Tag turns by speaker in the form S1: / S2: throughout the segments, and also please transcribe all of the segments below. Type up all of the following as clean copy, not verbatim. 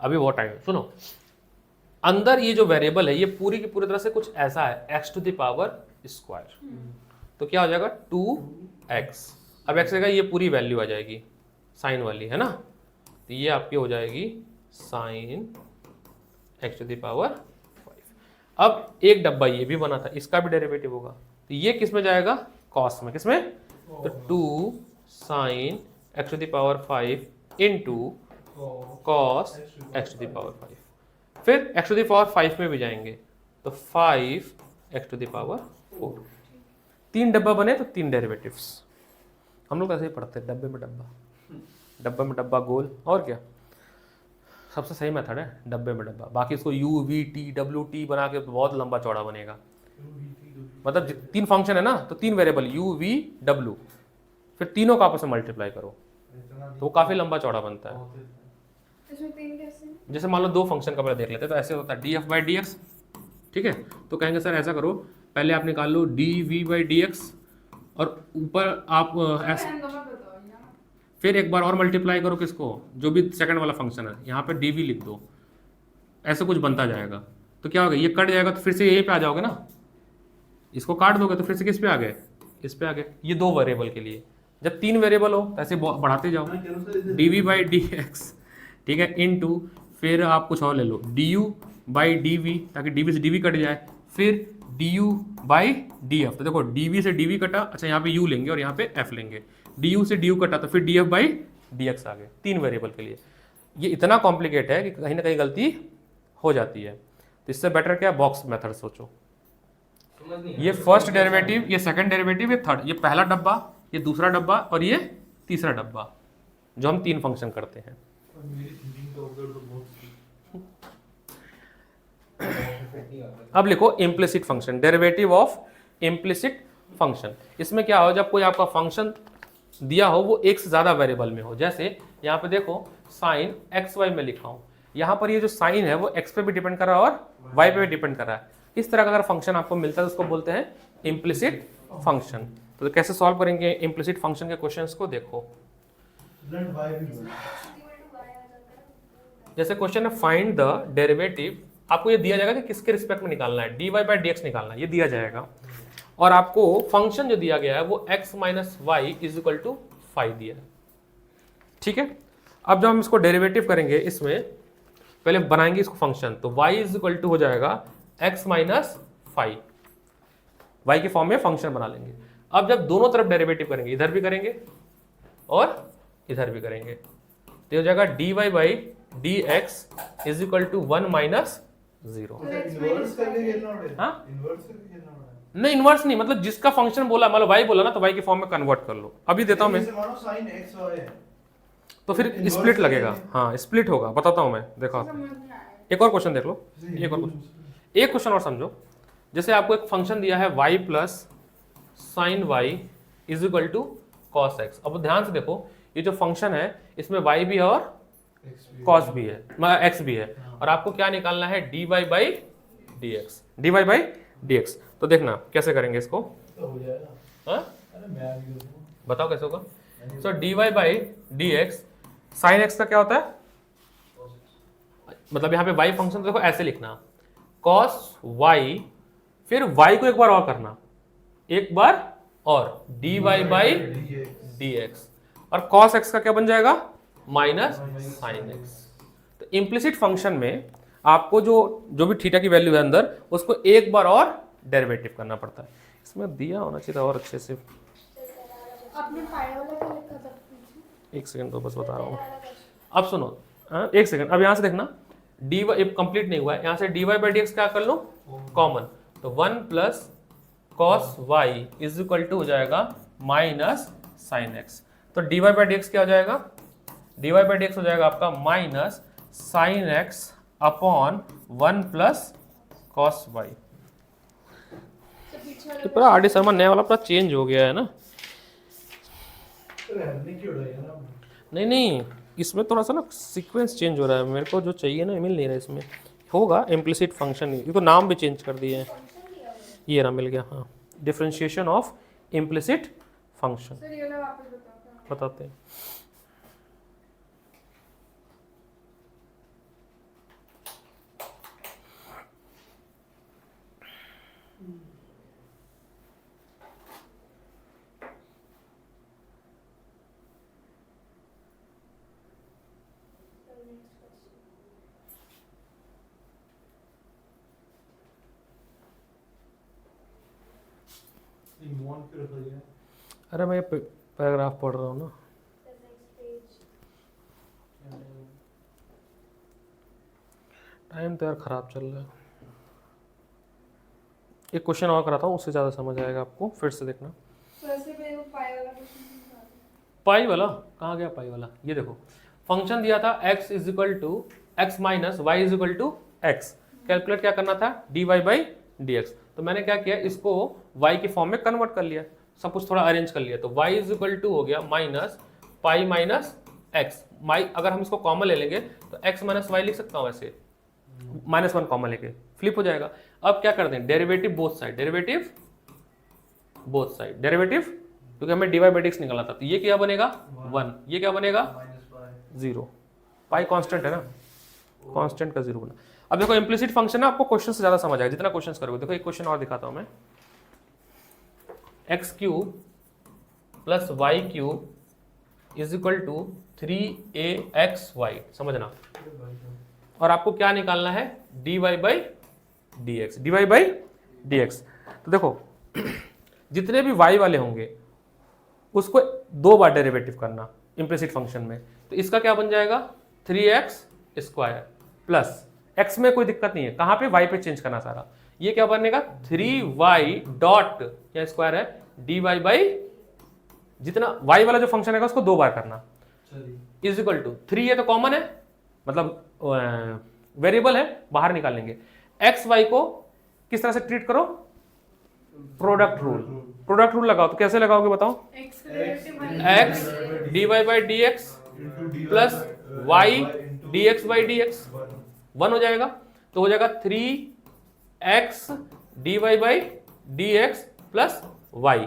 S1: अभी बहुत टाइम है, सुनो। अंदर ये जो वेरिएबल है ये पूरी की पूरी तरह से कुछ ऐसा है, x to the power square, तो क्या हो जाएगा 2x। अब x का ये पूरी वैल्यू आ जाएगी साइन वाली, है ना, तो ये आपकी हो जाएगी sine x to the power 5। अब एक डब्बा ये भी बना था, इसका भी डेरिवेटिव होगा, तो ये किस में जाएगा, कॉस में, किस में, तो 2 sine x to the power 5 into cos x to the power 5। फिर x टू द पावर 5 में भी जाएंगे तो 5x टू द पावर 4। 3 डब्बा बने तो 3 डेरिवेटिव्स। हम लोग ऐसे ही पढ़ते हैं, डब्बे में डब्बा, डब्बे में डब्बा गोल, और क्या, सबसे सही मेथड है डब्बे में डब्बा। बाकी इसको you we T W T बना के बहुत लंबा चौड़ा बनेगा। मतलब 3 फंक्शन है ना, तो 3 वेरिएबल यू वी डब्ल्यू, फिर तीनों का आपस में मल्टीप्लाई करो तो वो काफी लंबा चौड़ा बनता है। जैसे मान लो 2 फंक्शन का पहले देख लेते हैं, तो ऐसे होता है D F by D X, ठीक है, तो कहेंगे सर ऐसा करो, पहले आप निकाल लो D V by D x और ऊपर आप फिर एक बार और मल्टीप्लाई करो किसको, जो भी सेकंड वाला फंक्शन है, यहाँ पे डी वी लिख दो, ऐसे कुछ बनता जाएगा। तो क्या होगा, ये कट जाएगा तो फिर से यही पे आ जाओगे ना, इसको काट दोगे तो फिर से किस पे आ गए, इस पे आ गए। ये 2 वेरिएबल के लिए, जब 3 वेरिएबल हो तो ऐसे बढ़ाते जाओ, D V by D X, ठीक है, इनटू फिर आप कुछ और ले लो D U by D V, ताकि डी वी से डी वी कट जाए, फिर D U by D F, तो देखो डी वी से डी वी कटा, अच्छा यहाँ पे यू लेंगे और यहाँ पे एफ लेंगे, डी यू से डी यू कटा तो फिर D F by D X आ गए, 3 वेरिएबल के लिए। ये इतना कॉम्प्लिकेट है कि कहीं ना कहीं गलती हो जाती है, तो इससे बेटर क्या, बॉक्स मेथड सोचो। ये फर्स्ट डेरिवेटिव, ये सेकंड डेरिवेटिव, ये थर्ड, ये पहला डब्बा, ये दूसरा डब्बा और ये तीसरा डब्बा, जो हम 3 फंक्शन करते हैं। अब लिखो implicit function, derivative of implicit function. इसमें क्या हो, जब कोई आपका फंक्शन दिया हो वो एक से ज्यादा वेरिएबल में हो, जैसे यहाँ पे देखो साइन एक्स वाई में लिखा हूँ, यहाँ पर ये जो साइन है वो एक्स पे भी डिपेंड कर रहा है और वाई पे भी डिपेंड कर रहा है। इस तरह का अगर फंक्शन आपको मिलता है तो उसको बोलते हैं इम्प्लिसिट फंक्शन। तो कैसे सॉल्व करेंगे इम्प्लिसिट फंक्शन के क्वेश्चंस को, देखो जैसे क्वेश्चन है फाइंड द डेरिवेटिव, आपको ये दिया जाएगा कि किसके रिस्पेक्ट में निकालना है, d Y by D x निकालना है, ये दिया जाएगा, और आपको फंक्शन जो दिया गया है वो x minus y is equal to 5 दिया है, ठीक है। अब जब हम इसको डेरिवेटिव करेंगे, इसमें पहले बनाएंगे इसको फंक्शन, तो y इज इक्वल टू हो जाएगा x माइनस 5, वाई के फॉर्म में फंक्शन बना लेंगे। अब जब दोनों तरफ डेरिवेटिव करेंगे, इधर भी करेंगे और इधर भी करेंगे, तो हो जाएगा dy by D x is equal to 1 minus 0। हाँ नहीं, इनवर्स नहीं, मतलब जिसका फंक्शन बोला, मतलब y बोला ना, तो y के फॉर्म में कन्वर्ट कर लो। अभी देता हूं मैं, तो फिर स्प्लिट लगेगा, हाँ स्प्लिट होगा, बताता हूं मैं, देखो आप एक और क्वेश्चन देख लो, एक क्वेश्चन और समझो। जैसे आपको एक फंक्शन दिया है y plus sine y is equal to cos x. अब ध्यान से देखो, ये जो फंक्शन है इसमें y भी है और कॉस भी है, x भी है, और आपको क्या निकालना है, d Y by D x, d Y by D x. तो देखना कैसे करेंगे इसको,
S2: तो हो जाएगा।
S1: बताओ कैसे होगा। So D Y by D X, sine X का क्या होता है, मतलब यहाँ पे y फंक्शन देखो ऐसे लिखना, कॉस y, फिर y को एक बार और करना, एक बार और d Y by D x, और कॉस x का क्या बन जाएगा, माइनस साइन एक्स। तो इम्प्लिसिट फंक्शन में आपको जो भी थीटा की वैल्यू है अंदर, उसको एक बार और डेरिवेटिव करना पड़ता है। इसमें दिया होना चाहिए था और अच्छे से,
S3: आपने पाया वाला क्या लिखा था?
S1: एक सेकंड तो बस बता रहा हूँ। अब सुनो, एक सेकंड, अब यहाँ से देखना, डी वाई कंप्लीट नहीं हुआ है, यहाँ से d Y by D x क्या कर लो, कॉमन, तो 1 plus cos y is equal to हो जाएगा माइनस साइन एक्स। तो d Y by D x क्या हो जाएगा, d Y by D x हो जाएगा आपका minus sine x upon 1 plus cos y. तो पूरा आर डी शर्मा नया वाला पूरा चेंज हो गया है ना। नहीं नहीं, इसमें थोड़ा सा ना सीक्वेंस चेंज हो रहा है, मेरे को जो चाहिए ना मिल नहीं रहा है। इसमें होगा इम्प्लिसिट फंक्शन, ये तो नाम भी चेंज कर दिए हैं, ये ना मिल गया, हाँ, डिफरेंशिएशन ऑफ इम्प्लिसिट फंक्शन। बताते हैं।
S2: कॉमन क्यों रखा गया?
S1: अरे मैं ये पैराग्राफ पढ़ रहा हूँ ना।
S3: The next page.
S1: टाइम तो यार खराब चल रहा है। एक क्वेश्चन और कराता हूँ, उससे ज़्यादा समझ आएगा आपको, फिर से देखना।
S3: वैसे भी वो पाई वाला क्वेश्चन समझा दो।
S1: पाई वाला कहाँ गया? पाई वाला ये देखो, फंक्शन दिया था x is equal to x minus y is equal to x. Calculate क्या करना था? dy by D x. तो मैंने क्या किया, इसको y के फॉर्म में कन्वर्ट कर लिया, सब कुछ थोड़ा अरेंज कर लिया। तो y इज इक्वल टू हो गया माइनस पाई माइनस एक्स। माई अगर हम इसको कॉमन ले लेंगे तो x माइनस वाई लिख सकता हूँ ऐसे, माइनस वन कॉमन लेके फ्लिप हो जाएगा। अब क्या कर दें? Derivative both side, derivative both side, derivative, क्योंकि हमें dy बाई डी एक्स निकालना था। तो ये क्या बनेगा? 1। ये क्या बनेगा? जीरो। पाई कांस्टेंट है ना, कांस्टेंट का जीरो बना। अब देखो इम्प्लिसिट फंक्शन ना आपको क्वेश्चन से ज्यादा समझ आएगा जितना क्वेश्चन करोगे। देखो एक क्वेश्चन और दिखाता हूं मैं, x cube plus y cube is equal to 3aXy, समझना। और आपको क्या निकालना है? dy by D x, dy by D x. तो देखो जितने भी y वाले होंगे उसको 2 बार डेरिवेटिव करना इम्प्लिसिट फंक्शन में। तो इसका क्या बन जाएगा? 3x स्क्वायर प्लस x में कोई दिक्कत नहीं है, कहाँ पे? y पे चेंज करना सारा। ये क्या बनेगा? 3y डॉट क्या स्क्वायर है? dy बाई जितना y वाला जो फंक्शन है उसको 2 बार करना, इज इक्वल टू 3, ये तो कॉमन है, मतलब वेरिएबल है, बाहर निकाल लेंगे। एक्स वाई को किस तरह से ट्रीट करो? Product rule. प्रोडक्ट रूल लगाओ, तो कैसे लगाओगे बताओ? X d Y by D x plus y d x by D x 1 हो जाएगा। तो हो जाएगा 3x d Y by D x plus y.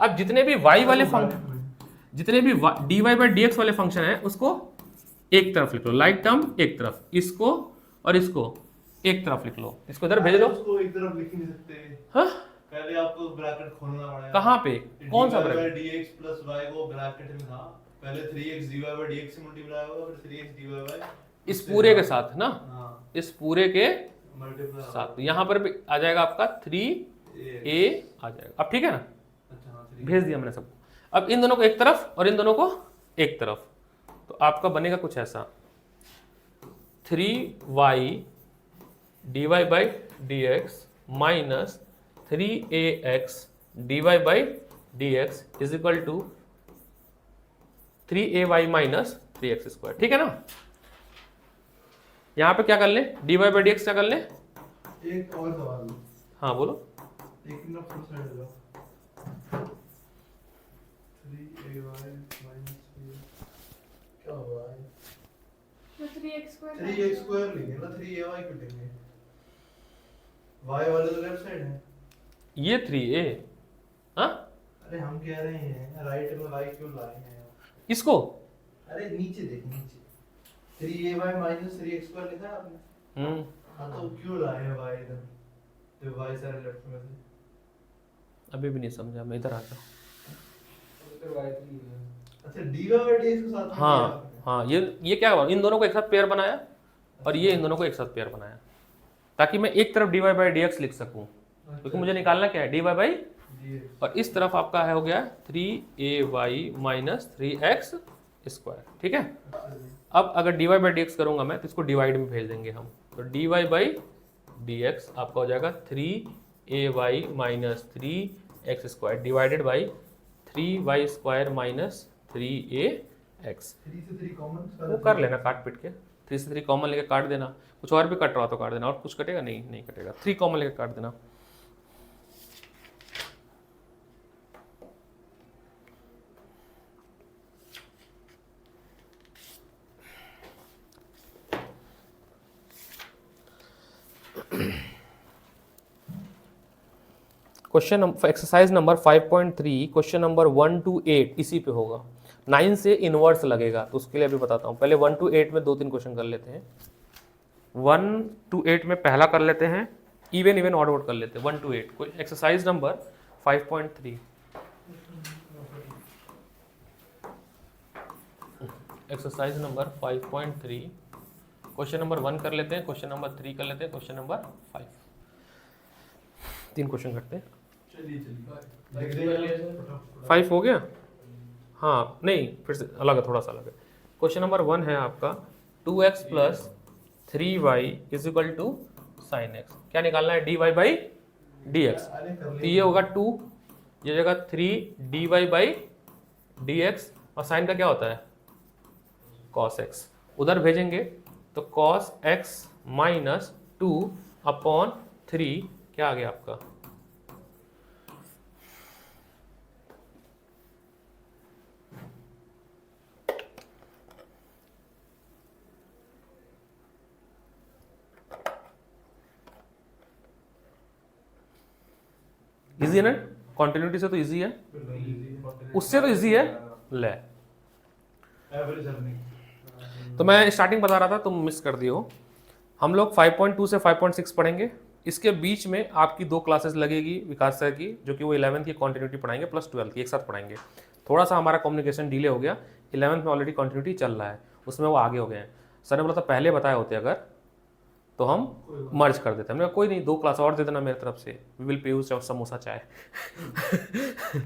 S1: अब जितने भी y वाले फंक्शन, जितने भी d Y by D x वाले फंक्शन है उसको एक तरफ लिख लो, लाइक टर्म एक तरफ, इसको और इसको एक तरफ लिख लो, इसको इधर भेज दो।
S2: उसको एक तरफ लिख ही नहीं सकते।
S1: हाँ?
S2: पहले आपको ब्रैकेट खोलना पड़ेगा।
S1: कहाँ पे? कौन सा ब्रैकेट?
S2: dx प्लस y को ब्रैकेट में था, पहले 3x dy बाय dx से मल्टीप्लाई होगा, फिर 3x dy बाय
S1: इस पूरे के साथ ना,
S2: हां
S1: इस पूरे के
S2: मल्टीप्लाई
S1: साथ। तो यहाँ पर भी आ जाएगा आपका 3a आ जाएगा। अब ठीक है ना?
S2: अच्छा हां,
S1: भेज दिया मैंने सबको। अब इन दोनों को एक तरफ और इन दोनों को एक तरफ, तो आपका बनेगा कुछ ऐसा, 3y dy by D x minus 3ax dy by D x is equal to 3ay minus 3x square. ठीक है ना? यहां पे क्या कर ले? dy बाई डी एक्स क्या कर ले?
S2: एक और सवाल।
S1: हाँ बोलो।
S2: एक ना फुल साइड लो, 3ay माइनस 3 क्या हुआ है?
S3: तो 3x स्क्वायर
S2: 3x स्क्वायर लेंगे ना, 3ay क्यों लेंगे? y वाले तो लेफ्ट साइड है।
S1: ये 3a, हाँ
S2: अरे हम कह रहे हैं राइट में y क्यों लाए हैं?
S1: इसको,
S2: अरे नीचे देख, नीचे 3ay माइनस 3x स्क्वायर लिखा है आपने। हाँ तो क्यों लाए हैं y इधर, तो y सारे लेफ्ट में थे।
S1: अभी भी नहीं समझा, मैं इधर आता।
S2: अच्छा dy बाय dx के साथ में
S1: हाँ
S2: किया आपने?
S1: हाँ, ये क्या हुआ? इन दोनों को एक साथ पेयर बनाया और ये इन दोनों को एक साथ पेयर बनाया, ताकि मैं एक तरफ dy बाई डी एक्स लिख सकूं, क्योंकि मुझे निकालना क्या है? dy by,
S2: dx।
S1: और इस तरफ आपका है हो गया 3ay माइनस 3x स्क्वायर। ठीक है? अब अगर dy बाई डी एक्स करूंगा मैं तो इसको डिवाइड में भेज देंगे हम, तो dy बाई डी एक्स आपका हो जाएगा 3ay minus 3x square divided by 3y square minus 3ax।
S2: 3 से 3 कॉमन
S1: वो कर लेना काट पीट के, 3 से 3 कॉमन लेके काट देना, कुछ और भी कट रहा तो काट देना, और कुछ कटेगा नहीं, नहीं कटेगा, 3 कॉमन लेके काट देना। Question exercise number 5.3 question number 1 to 8 इसी पे होगा। 9 से इनवर्स लगेगा, तो उसके लिए अभी बताता हूँ। पहले 1 to 8 में 2-3 क्वेश्चन कर लेते हैं। 1 to 8 में पहला कर लेते हैं, इवन इवन ऑड आउट कर लेते हैं। 1 to 8 कोई exercise number 5.3, exercise number 5.3 question number 1 कर लेते हैं, क्वेश्चन नंबर 3 कर लेते हैं, क्वेश्चन नंबर 5, 3 क्वेश्चन करते हैं।
S2: चलिए
S1: 5 हो गया। हाँ नहीं, फिर से अलग है, थोड़ा सा अलग है। क्वेश्चन नंबर 1 है आपका 2x प्लस 3y is equal to sine x. क्या निकालना है? dy by dx। तो ये होगा 2, ये जगह 3 dy बाई dx, और साइन का क्या होता है? cos x। उधर भेजेंगे तो cos x माइनस 2 अपॉन 3 क्या आ गया आपका? इजी है ना? कॉन्टिन्यूटी से तो इजी है, उससे तो इजी है। ले,
S2: एवरेज अर्निंग।
S1: तो मैं स्टार्टिंग बता रहा था, तुम मिस कर दिए हो। हम लोग 5.2 से 5.6 पढ़ेंगे। इसके बीच में आपकी 2 क्लासेस लगेगी विकास सर की, जो कि वो 11th की कॉन्टिन्यूटी पढ़ाएंगे प्लस 12th की एक साथ पढ़ाएंगे। थोड़ा सा हमारा कम्युनिकेशन डिले हो गया, 11th में ऑलरेडी कॉन्टिन्यूटी चल रहा है, उसमें वो आगे हो गए हैं। सर ने बोला था पहले बताए होते अगर तो हम मर्ज कर देते हैं। हमने कहा कोई नहीं, 2 क्लास और दे देना मेरी तरफ से, we will pay you samosa chai.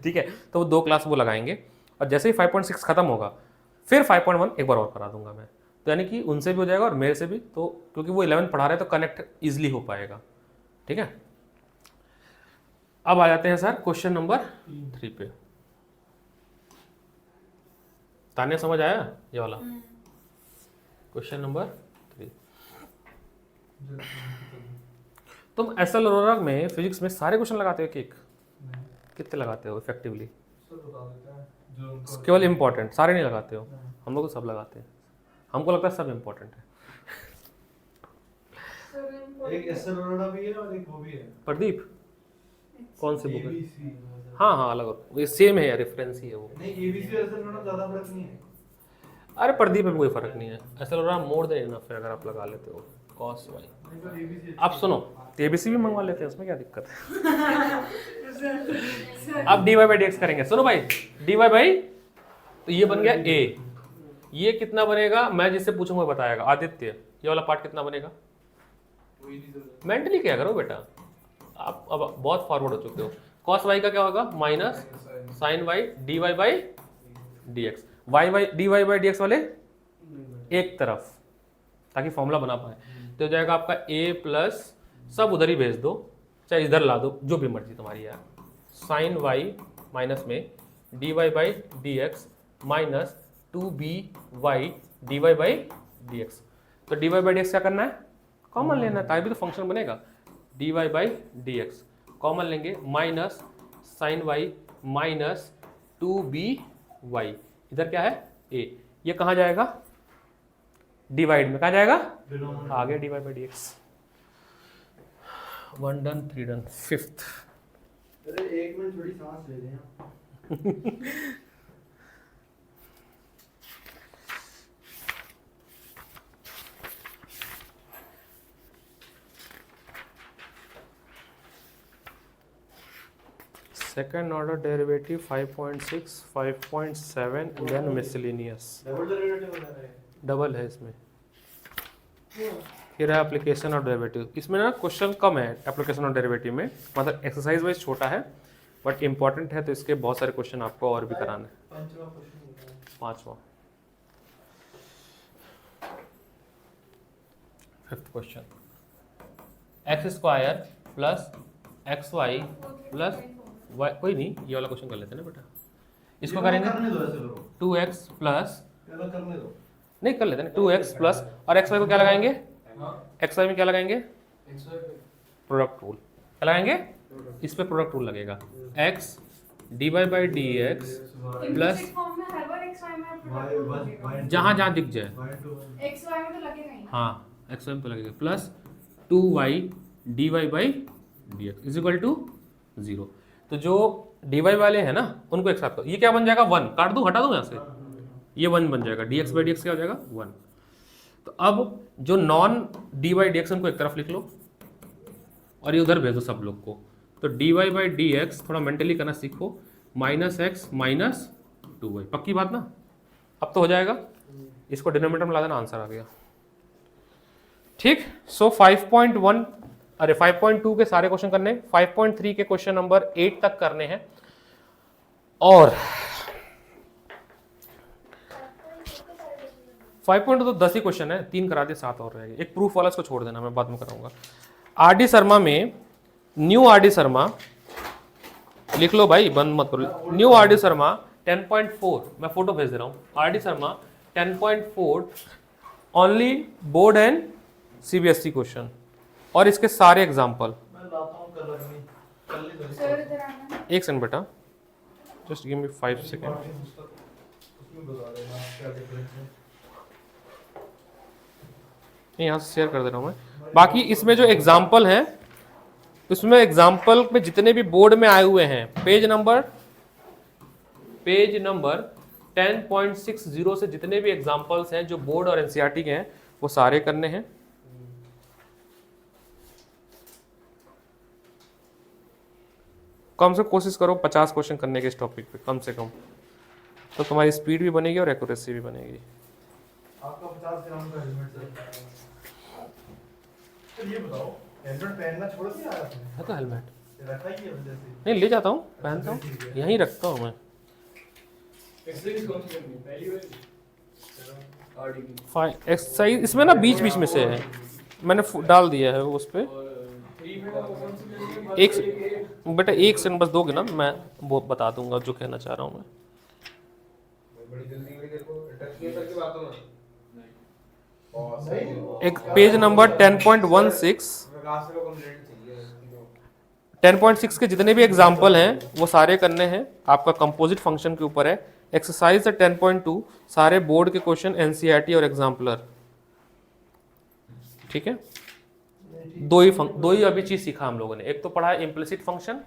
S1: ठीक है, तो वो 2 क्लास वो लगाएंगे, और जैसे ही 5.6 खत्म होगा फिर 5.1 एक बार और करा दूंगा मैं। तो यानी कि उनसे भी हो जाएगा और मेरे से भी, तो क्योंकि वो 11 पढ़ा रहे हैं तो कनेक्ट इजिली हो पाएगा। ठीक है, अब आ जाते हैं सर क्वेश्चन नंबर 3 पे। तान्या समझ आया ये वाला? Question number 3। तुम एसएल अरोरा में फिजिक्स में सारे क्वेश्चन लगाते हो कि कितने लगाते हो इफेक्टिवली? केवल इंपॉर्टेंट, सारे नहीं लगाते हो? हम लोग तो सब लगाते हैं, हमको लगता है सब इंपॉर्टेंट है।
S2: एक एसएल अरोरा भी है और एक वो भी है
S1: प्रदीप, कौन सी बुक है?
S2: एबीसी।
S1: हाँ हाँ, अलग, ये सेम है यार, रेफरेंस ही है वो।
S2: नहीं, एबीसी और एसएल अरोरा ज्यादा फर्क नहीं है।
S1: अरे प्रदीप में कोई फर्क नहीं है, ऐसा लग रहा मोर देन इनफ है अगर आप लगा लेते हो कॉस वाई।
S2: नहीं पर एबीसी
S1: आप सुनो, एबीसी भी मंगवा लेते हैं, उसमें क्या दिक्कत है? अब dy बाई dx करेंगे। सुनो भाई, dy बाई, तो ये बन गया a, ये कितना बनेगा मैं जिससे पूछूंगा बताएगा। आदित्य, ये वाला पार्ट कितना बनेगा? मेंटली क्या करो बेटा, आप अब बहुत फॉरवर्ड हो चुके हो। cos y का क्या होगा? Minus sine y dy by dx। y by dy by dx वाले एक तरफ, ताकि फॉर्मूला बना पाए। तो हो जाएगा आपका a प्लस, सब उधर ही भेज दो, चाहे इधर ला दो, जो भी मर्जी तुम्हारी यार। साइन y माइनस में dy by dx minus 2by dy by dx। तो dy बाई dx क्या करना है? कॉमन लेना है, तभी तो फंक्शन बनेगा। dy बाई dx कॉमन लेंगे, minus sine y minus 2by, इधर क्या है? a। ये कहाँ जाएगा? डिवाइड में कहाँ जाएगा? आगे dy by dx। 1 done, 3 done, 5th।
S2: अरे एक मिनट थोड़ी सांस ले लें।
S1: Second order derivative 5.6, 5.7 then miscellaneous.
S2: Double derivative बना रहे हैं।
S1: डबल है इसमें। फिर है एप्लीकेशन ऑफ डेरिवेटिव। इसमें ना क्वेश्चन कम है एप्लीकेशन ऑफ डेरिवेटिव में, मतलब एक्सरसाइज वाइज छोटा है बट इंपॉर्टेंट है, तो इसके बहुत सारे क्वेश्चन आपको और भी कराने हैं।
S2: पंचवा क्वेश्चन,
S1: 5वां, 5th question. X square plus X Y plus Y, कोई नहीं, ये वाला क्वेश्चन कर लेते हैं ना बेटा। इसको करेंगे
S2: करने दो, ऐसे करो
S1: 2x प्लस,
S2: पहले करने दो।
S1: नहीं कर लेते हैं 2x प्लस, और एक्स वाई को क्या लगाएंगे? एक्स वाई में क्या लगाएंगे? Product rule. क्या लगाएंगे? इस पे प्रोडक्ट रूल लगेगा। x dy by dx plus,
S3: form में हर बार xy में प्रोडक्ट
S2: y
S1: जहाँ जहाँ दिख जाए,
S3: xy में तो लगेगा ही।
S1: हाँ एक्स वाई में तो लगेगा, plus 2y dy by dx is equal to 0। तो जो dy वाले हैं ना उनको एक साथ करो, ये क्या बन जाएगा? 1। काट दूँ, हटा दूँ यहाँ से, ये 1 बन जाएगा। dx बाई dx क्या हो जाएगा? 1। तो अब जो नॉन dy बाई dx उनको एक तरफ लिख लो और ये उधर भेजो सब लोग को। तो dy बाई dx थोड़ा मेंटली करना सीखो, माइनस एक्स माइनस 2y, पक्की बात ना? अब तो हो जाएगा, इसको डिनोमिनेटर में ला देना, आंसर आ गया। ठीक। सो 5.1 अरे 5.2 के सारे क्वेश्चन करने, 5.3 के क्वेश्चन नंबर 8 तक करने हैं। और 5.2 तो 10 ही क्वेश्चन है, 3 करा दिए, 7 और रहेंगे। एक प्रूफ वाला इसको छोड़ देना, मैं बाद में कराऊंगा। आर.डी. शर्मा में न्यू आर.डी. शर्मा लिख लो भाई, बंद मत करो। New RD. शर्मा 10.4, मैं फोटो भेज दे रहा हूँ। RD. Sharma 10.4 only board and CBSE question, और इसके सारे एग्जाम्पल।
S2: मैं लाता हूँ कलर में, कल ही कल
S3: सर इधर आना।
S1: एक सेकंड बेटा, जस्ट गिव मी 5 सेकंड।
S2: उसमें बता देना क्या डिफरेंस है।
S1: यहाँ से शेयर कर दे रहा हूँ मैं। बाकी इसमें जो एग्जाम्पल हैं, इसमें एग्जाम्पल में जितने भी बोर्ड में आए हुए हैं, पेज नंबर 10.60 से जितने भी एग्जाम्पल्स हैं जो बोर्ड और एनसीईआरटी के हैं, वो सारे करने हैं। कम से कोशिश करो 50 क्वेश्चन करने के इस टॉपिक पे, कम से कम, तो तुम्हारी स्पीड भी बनेगी और एक्यूरेसी भी बनेगी।
S2: आपका 50 ग्राम का हेलमेट सर। तो ये बताओ, हेलमेट पहनना छोड़ दिया आपने?
S1: है तो हेलमेट
S2: रखा ही है वजह से।
S1: नहीं, ले जाता हूँ, पहनता हूँ, यहीं रखता हूँ मैं। एक्सरसाइज इसमें ना बीच बीच में से है, मैंने डाल दिया है उस पर। एक बेटा, एक सेकंड बस दोगे ना, मैं वो बता दूंगा जो कहना चाह रहा हूँ मैं। एक पेज नंबर 10.6 के जितने भी एग्जाम्पल हैं वो सारे करने हैं। आपका कंपोजिट फंक्शन के ऊपर है। एक्सरसाइज 10.2 सारे बोर्ड के क्वेश्चन, एनसीईआरटी और एग्जाम्पलर। ठीक है, दो ही अभी चीज सीखा हम लोगों ने। एक तो पढ़ा है इम्प्लिसिट फंक्शन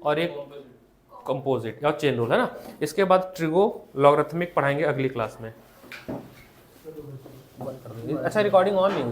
S1: और एक कंपोजिट या चेन रूल, है ना। इसके बाद ट्रिगो लॉगरिथमिक पढ़ाएंगे अगली क्लास में। अच्छा, रिकॉर्डिंग ऑन नहीं हुई।